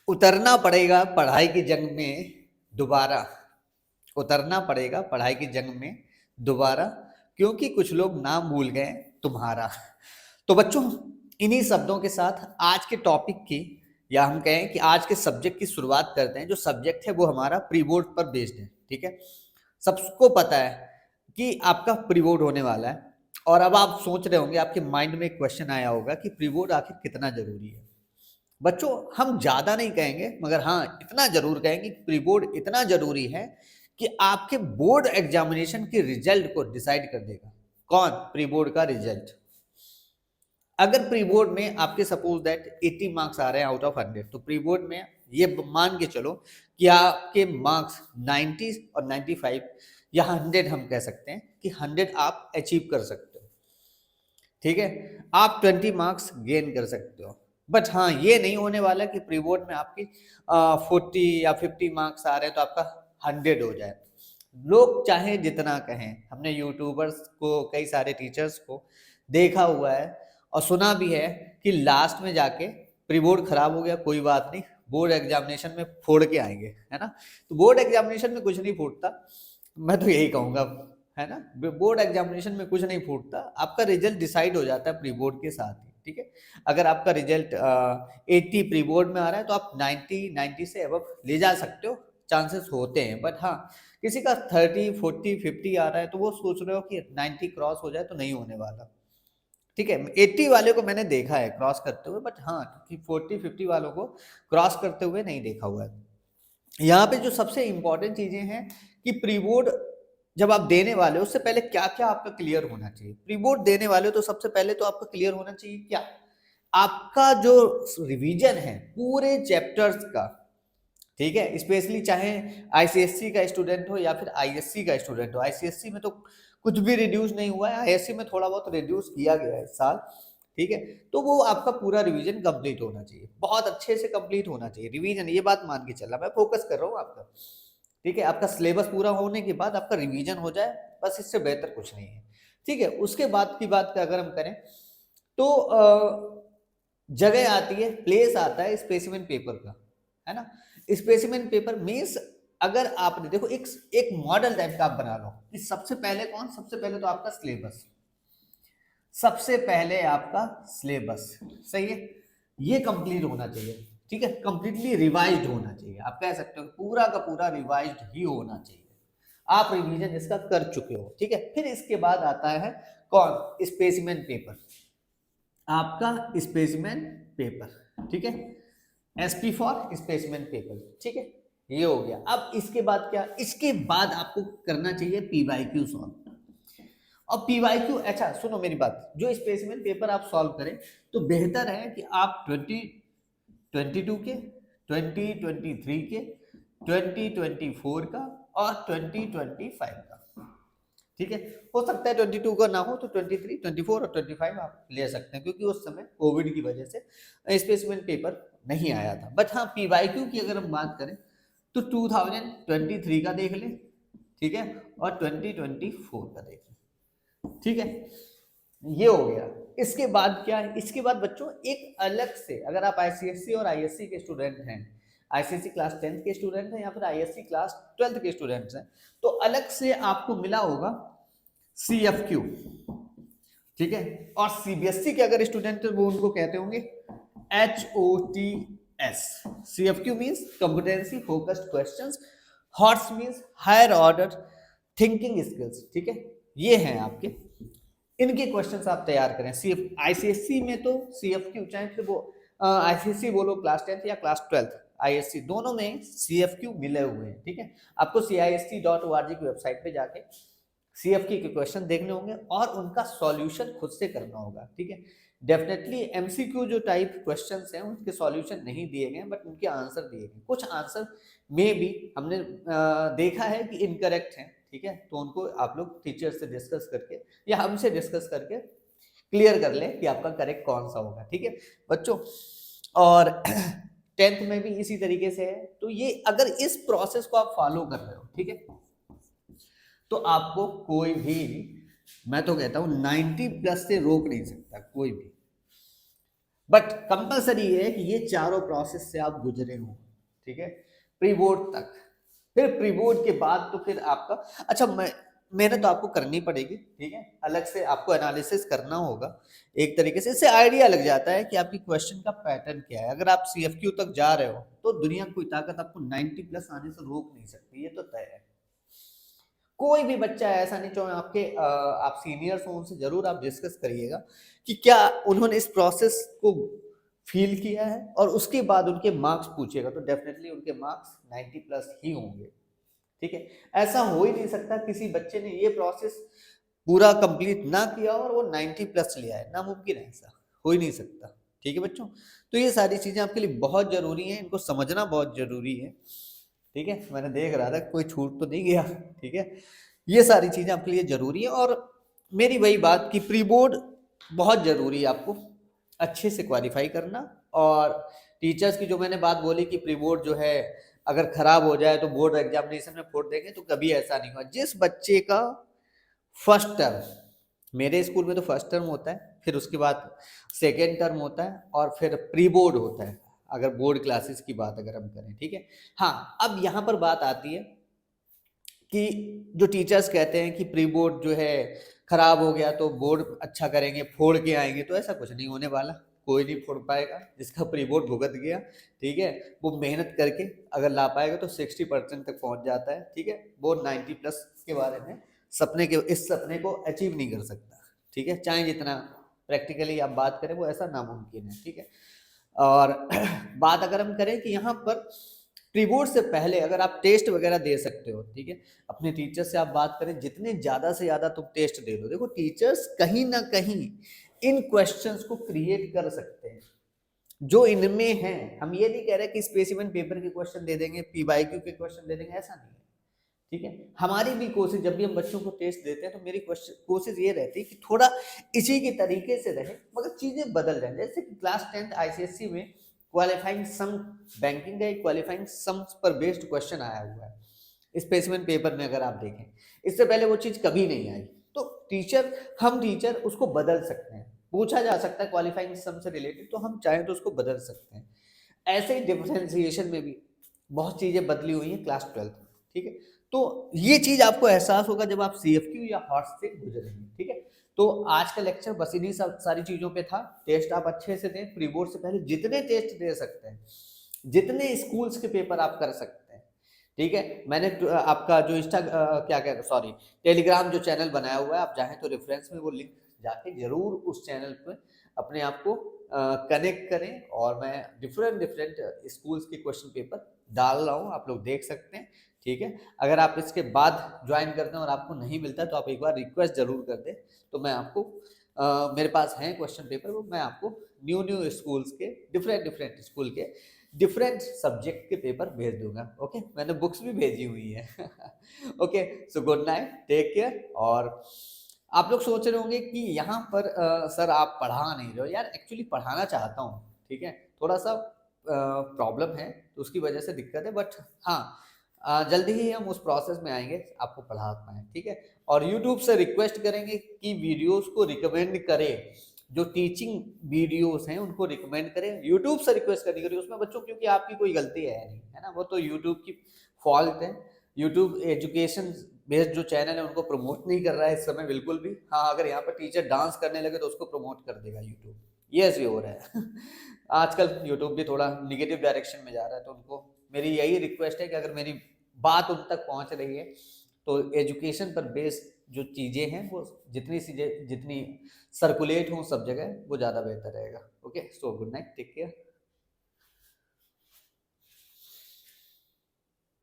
उतरना पड़ेगा पढ़ाई की जंग में दोबारा। उतरना पड़ेगा पढ़ाई की जंग में दोबारा, क्योंकि कुछ लोग नाम भूल गए तुम्हारा। तो बच्चों, इन्हीं शब्दों के साथ आज के टॉपिक की, या हम कहें कि आज के सब्जेक्ट की शुरुआत करते हैं। जो सब्जेक्ट है वो हमारा प्री बोर्ड पर बेस्ड है। ठीक है, सबको पता है कि आपका प्री बोर्ड होने वाला है। और अब आप सोच रहे होंगे, आपके माइंड में एक क्वेश्चन आया होगा कि प्री बोर्ड आखिर कितना जरूरी है। बच्चों, हम ज्यादा नहीं कहेंगे, मगर हाँ इतना जरूर कहेंगे कि प्री बोर्ड इतना जरूरी है कि आपके बोर्ड एग्जामिनेशन के रिजल्ट को डिसाइड कर देगा। कौन? प्री बोर्ड का रिजल्ट। अगर प्री बोर्ड में आपके सपोज दैट 80 मार्क्स आ रहे हैं आउट ऑफ 100, तो प्री बोर्ड में ये मान के चलो कि आपके मार्क्स 90 और 95 या 100, हम कह सकते हैं कि 100 आप अचीव कर सकते हो। ठीक है, आप 20 मार्क्स गेन कर सकते हो। बट हाँ, ये नहीं होने वाला कि प्री बोर्ड में आपकी 40 या 50 मार्क्स आ रहे हैं तो आपका 100 हो जाए। लोग चाहे जितना कहें, हमने यूट्यूबर्स को, कई सारे टीचर्स को देखा हुआ है और सुना भी है कि लास्ट में जाके प्री बोर्ड खराब हो गया, कोई बात नहीं, बोर्ड एग्जामिनेशन में फोड़ के आएंगे, है ना। तो बोर्ड एग्जामिनेशन में कुछ नहीं फूटता, मैं तो यही कहूंगा, है ना। बोर्ड एग्जामिनेशन में कुछ नहीं फूटता, आपका रिजल्ट डिसाइड हो जाता है प्री बोर्ड के साथ ही। ठीक है, अगर आपका रिजल्ट 80 प्री बोर्ड में आ रहा है तो आप 90 से अबव ले जा सकते हो, चांसेस होते हैं। बट हाँ, किसी का 30 40 50 आ रहा है तो वो सोच रहे हो कि 90 क्रॉस हो जाए, तो नहीं होने वाला। ठीक है, 80 वाले को मैंने देखा है क्रॉस करते हुए, बट हाँ कि 40 50 वालों को क्रॉस करते हुए नहीं देखा हुआ है। यहाँ पे जो सबसे इंपॉर्टेंट चीजें हैं कि प्री बोर्ड जब आप देने वाले हो, उससे पहले क्या क्या आपका क्लियर होना चाहिए। प्री बोर्ड देने वाले हो तो सबसे पहले तो आपका क्लियर होना चाहिए क्या? आपका जो रिवीजन है पूरे चैप्टर्स का। ठीक है, स्पेशली चाहे आईसीएससी का स्टूडेंट हो या फिर आईएससी का स्टूडेंट हो। आईसीएससी में तो कुछ भी रिड्यूस नहीं हुआ है, आईएससी में थोड़ा बहुत रिड्यूस किया गया है इस साल। ठीक है, तो वो आपका पूरा रिवीजन कंप्लीट होना चाहिए, बहुत अच्छे से कंप्लीट होना चाहिए रिवीजन। ये बात मान के चलना, मैं फोकस कर रहा हूँ आपका। ठीक है, आपका सिलेबस पूरा होने के बाद आपका रिवीजन हो जाए, बस इससे बेहतर कुछ नहीं है। ठीक है, उसके बाद की बात का अगर हम करें तो जगह आती है, प्लेस आता है स्पेसिमेन पेपर का, है ना। स्पेसिमेन पेपर मीन्स, अगर आपने देखो एक एक मॉडल टाइप का आप बना लो कि सबसे पहले कौन, सबसे पहले तो आपका सिलेबस, सबसे पहले आपका सिलेबस, सही है, ये कंप्लीट होना चाहिए। ठीक है, कंप्लीटली रिवाइज्ड होना चाहिए। आप कह सकते हो पूरा का पूरा रिवाइज्ड ही होना चाहिए, आप रिवीजन इसका कर चुके हो। ठीक है, फिर इसके बाद आता है कौन? स्पेसिमेन पेपर, आपका स्पेसिमेन पेपर। ठीक है, एसपी फॉर स्पेसिमेन पेपर। ठीक है, ये हो गया। अब इसके बाद क्या? इसके बाद आपको करना चाहिए पीवाईक्यू सॉल्व। और पीवाईक्यू, अच्छा सुनो मेरी बात, जो स्पेसिमेन पेपर आप सॉल्व करें तो बेहतर है कि आप 2022 के, 2023 के, 2024 का और 2025 का। ठीक है, हो सकता है 22 का ना हो तो 23, 24 और 25 आप ले सकते हैं, क्योंकि उस समय कोविड की वजह से स्पेसिमेन पेपर नहीं आया था। बट हाँ, पीवाईक्यू की अगर हम बात करें तो 2023 का देख लें, ठीक है, और 2024 का देख लें। ठीक है, ये हो गया। इसके बाद क्या है? इसके बाद बच्चों एक अलग से, अगर आप आईसीएससी और आईएससी के स्टूडेंट हैं, आईसीएससी क्लास 10th के स्टूडेंट हैं या फिर आईएससी क्लास 12th के स्टूडेंट्स हैं, तो अलग से आपको मिला होगा सीएफक्यू। ठीक है, और सीबीएसई के अगर स्टूडेंट है वो उनको कहते होंगे HOTS। CFQ means competency focused questions, HOTS means higher order thinking skills. ठीक है, ये हैं आपके, इनके क्वेश्चंस आप तैयार करें। सीएफ आईसीएससी में तो सीएफक्यू, चाहे फिर वो आईसीएससी बोलो क्लास 10th या क्लास 12th, आईएससी दोनों में सीएफक्यू मिले हुए हैं। ठीक है, आपको CIST.org की वेबसाइट पे जाके सीएफक्यू के क्वेश्चन देखने होंगे और उनका सॉल्यूशन खुद से करना होगा। ठीक है, डेफिनेटली एमसीक्यू जो टाइप क्वेश्चंस हैं उनके सॉल्यूशन नहीं दिए गए, बट उनके आंसर दिए गए। कुछ आंसर में भी हमने देखा है कि इनकरेक्ट हैं। ठीक है, तो उनको आप लोग टीचर से डिस्कस करके या हमसे डिस्कस करके क्लियर कर लें कि आपका करेक्ट कौन सा होगा। ठीक है बच्चों, और 10th में भी इसी तरीके से है। तो ये अगर इस प्रोसेस को आप फॉलो कर रहे हो, ठीक है, तो आपको कोई भी, मैं तो कहता हूं 90 प्लस से रोक नहीं सकता कोई भी। बट कंपलसरी ये है कि ये चारों प्रोसेस से आप गुजरे हो, ठीक है, प्री बोर्ड तक। फिर प्री बोर्ड के बाद तो फिर आपका, अच्छा मेहनत तो आपको करनी पड़ेगी, ठीक है, अलग से आपको एनालिसिस करना होगा एक तरीके से। इससे आइडिया लग जाता है कि आपकी क्वेश्चन का पैटर्न क्या है। अगर आप CFQ तक जा रहे हो तो दुनिया कोई ताकत आपको 90 प्लस आने से रोक नहीं सकती, ये तो तय है। कोई भी बच्चा ऐसा नहीं, चाहे आपके आप सीनियर्स हो, उनसे जरूर आप डिस्कस करिएगा कि क्या उन्होंने इस प्रोसेस को फील किया है, और उसके बाद उनके मार्क्स पूछिएगा तो डेफिनेटली उनके मार्क्स 90 प्लस ही होंगे, ठीक है। ऐसा हो ही नहीं सकता किसी बच्चे ने ये प्रोसेस पूरा कंप्लीट ना किया और वो 90 प्लस ले आए, नामुमकिन है, ऐसा हो ही नहीं सकता, ठीक है बच्चों। तो ये सारी चीजें आपके लिए बहुत जरूरी है, इनको समझना बहुत जरूरी है, ठीक है। मैंने देख रहा था कोई छूट तो नहीं गया, ठीक है। ये सारी चीजें आपके लिए जरूरी है, और मेरी वही बात कि प्री बोर्ड बहुत जरूरी है आपको अच्छे से क्वालिफाई करना। और टीचर्स की जो मैंने बात बोली कि प्री बोर्ड जो है अगर खराब हो जाए तो बोर्ड एग्जामिनेशन में फोड़ देंगे, तो कभी ऐसा नहीं हुआ। जिस बच्चे का फर्स्ट टर्म, मेरे स्कूल में तो फर्स्ट टर्म होता है, फिर उसके बाद सेकेंड टर्म होता है, और फिर प्री बोर्ड होता है, अगर बोर्ड क्लासेस की बात अगर हम करें, ठीक है। हाँ, अब यहाँ पर बात आती है कि जो टीचर्स कहते हैं कि प्री बोर्ड जो है खराब हो गया तो बोर्ड अच्छा करेंगे, फोड़ के आएंगे, तो ऐसा कुछ नहीं होने वाला। कोई नहीं फोड़ पाएगा, जिसका प्री बोर्ड भुगत गया, ठीक है, वो मेहनत करके अगर ला पाएगा तो 60% तक पहुंच जाता है, ठीक है। वो 90 प्लस के बारे में इस सपने को अचीव नहीं कर सकता, ठीक है, चाहे जितना प्रैक्टिकली आप बात करें, वो ऐसा नामुमकिन है, ठीक है। और बात अगर हम करें कि यहाँ पर प्री बोर्ड से पहले अगर आप टेस्ट वगैरह दे सकते हो, ठीक है, अपने टीचर से आप बात करें, जितने ज्यादा से ज्यादा तुम टेस्ट दे दो। देखो टीचर्स कहीं ना कहीं इन क्वेश्चंस को क्रिएट कर सकते हैं जो इनमें है। हम ये नहीं कह रहे कि स्पेसिमेन पेपर के क्वेश्चन दे देंगे, PYQ के क्वेश्चन दे देंगे, ऐसा नहीं है, ठीक है। हमारी भी कोशिश, जब भी हम बच्चों को टेस्ट देते हैं तो मेरी कोशिश ये रहती है कि थोड़ा इसी के तरीके से रहे, मगर चीजें बदल जाए। जैसे कि क्लास 10th ICSE में क्वालिफाइंग सम, बैंकिंग का एक क्वालिफाइंग सम्स पर बेस्ड क्वेश्चन आया हुआ है स्पेसिमेन पेपर में, अगर आप देखें, इससे पहले वो चीज कभी नहीं आई। तो हम टीचर उसको बदल सकते हैं, पूछा जा सकता है क्वालिफाइंग सम से रिलेटेड, तो हम चाहें तो उसको बदल सकते हैं। ऐसे ही डिफरेंशिएशन में भी बहुत चीजें बदली हुई हैं क्लास 12 में, ठीक है। तो ये चीज आपको एहसास होगा जब आप CFQ या हॉट्स से गुजरेंगे, ठीक है। तो आज का लेक्चर बस इन्हीं सब सारी चीजों पे था। टेस्ट आप अच्छे से दें, प्री बोर्ड से पहले जितने टेस्ट दे सकते हैं, जितने स्कूल्स के पेपर आप कर सकते हैं, ठीक है। मैंने आपका जो क्या क्या सॉरी टेलीग्राम जो चैनल बनाया हुआ है, आप चाहें तो रेफरेंस में वो लिंक जाके जरूर उस चैनल पे अपने आप को कनेक्ट करें, और मैं डिफरेंट डिफरेंट स्कूल्स के क्वेश्चन पेपर डाल रहा हूँ, आप लोग देख सकते हैं, ठीक है। अगर आप इसके बाद ज्वाइन करते हैं और आपको नहीं मिलता तो आप एक बार रिक्वेस्ट जरूर कर दें, तो मैं आपको मेरे पास हैं क्वेश्चन पेपर, वो मैं आपको न्यू न्यू स्कूल्स के डिफरेंट डिफरेंट स्कूल के डिफरेंट सब्जेक्ट के पेपर भेज दूंगा, ओके। मैंने बुक्स भी भेजी हुई है okay, so good night, take care. और आप लोग सोच रहे होंगे कि यहाँ पर सर आप पढ़ा नहीं रहे हो। यार एक्चुअली पढ़ाना चाहता हूँ, ठीक है, थोड़ा सा प्रॉब्लम है तो उसकी वजह से दिक्कत है, बट हाँ जल्दी ही हम उस प्रोसेस में आएंगे आपको पढ़ा पाए, ठीक है। और यूट्यूब से रिक्वेस्ट करेंगे कि वीडियोस को रिकमेंड करें, जो टीचिंग वीडियोस हैं उनको रिकमेंड करें। यूट्यूब से रिक्वेस्ट करनी करिए उसमें बच्चों, क्योंकि आपकी कोई गलती है नहीं, है ना, वो तो यूट्यूब की फॉल्ट है। यूट्यूब एजुकेशन बेस्ड जो चैनल है उनको प्रमोट नहीं कर रहा है इस समय बिल्कुल भी। हाँ, अगर यहाँ पर टीचर डांस करने लगे तो उसको प्रमोट कर देगा यूट्यूब, ये ऐसे हो रहा है आजकल यूट्यूब भी थोड़ा निगेटिव डायरेक्शन में जा रहा है, तो उनको मेरी यही रिक्वेस्ट है कि अगर मेरी बात उन तक पहुँच रही है तो एजुकेशन पर बेस्ड जो चीज़ें हैं वो जितनी सर्कुलेट हों सब जगह, वो ज़्यादा बेहतर रहेगा। Okay, so good night, take care.